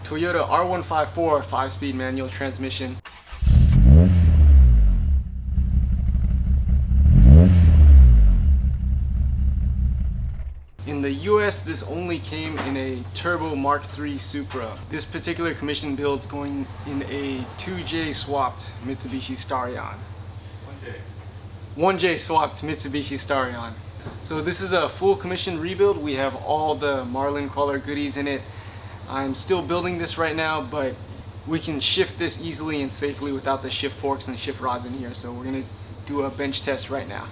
Toyota R154 5-speed manual transmission. In the US, this only came in a Turbo Mark III Supra. This particular commission build's going in a 2J swapped Mitsubishi Starion. 1J swapped Mitsubishi Starion. So this is a full commission rebuild. We have all the Marlin Crawler goodies in it. I'm still building this right now, but we can shift this easily and safely without the shift forks and shift rods in here. So we're gonna do a bench test right now.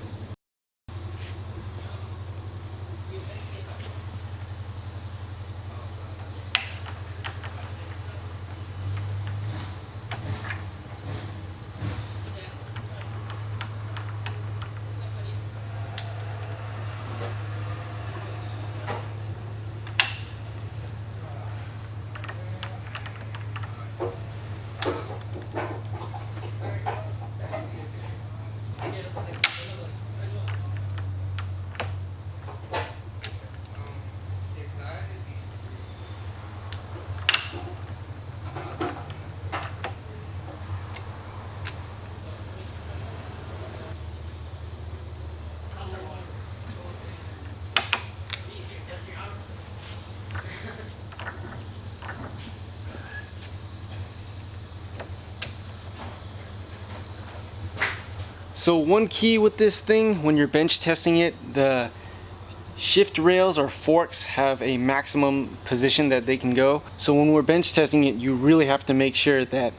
So one key with this thing, when you're bench testing it, the shift rails or forks have a maximum position that they can go. So when we're bench testing it, you really have to make sure that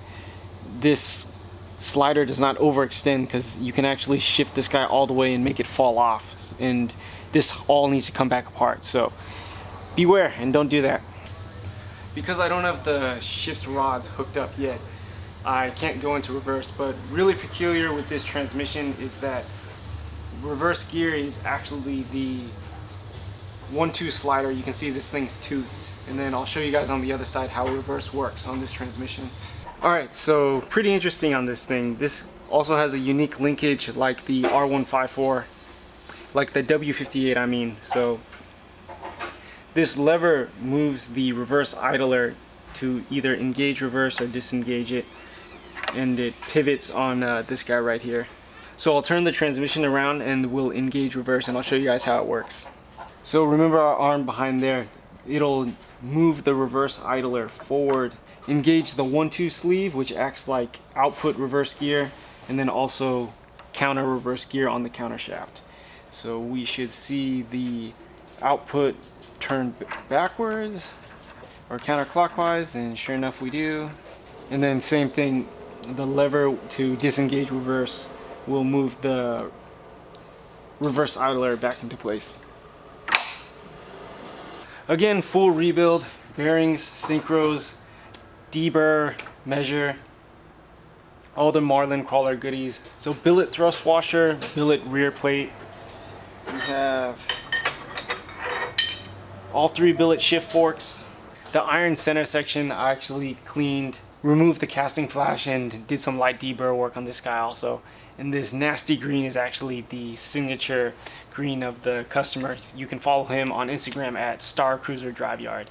this slider does not overextend, because you can actually shift this guy all the way and make it fall off. And this all needs to come back apart. So beware and don't do that. Because I don't have the shift rods hooked up yet, I can't go into reverse, but really peculiar with this transmission is that reverse gear is actually the 1-2 slider. You can see this thing's toothed, and then I'll show you guys on the other side how reverse works on this transmission. Alright, so pretty interesting on this thing. This also has a unique linkage like the R154, like the W58 I mean. So this lever moves the reverse idler to either engage reverse or disengage it, and it pivots on this guy right here. So I'll turn the transmission around and we'll engage reverse, and I'll show you guys how it works. So remember our arm behind there, it'll move the reverse idler forward, engage the 1-2 sleeve, which acts like output reverse gear, and then also counter reverse gear on the counter shaft. So we should see the output turn backwards or counterclockwise, and sure enough we do. And then same thing, the lever to disengage reverse will move the reverse idler back into place. Again, full rebuild, bearings, Synchros, Deburr measure, all the Marlin Crawler goodies. So billet thrust washer, billet rear plate. We have all 3 billet shift forks. The iron center section I actually cleaned, removed the casting flash, and did some light deburr work on this guy also. And this nasty green is actually the signature green of the customer. You can follow him on Instagram at Star Cruiser Drive Yard.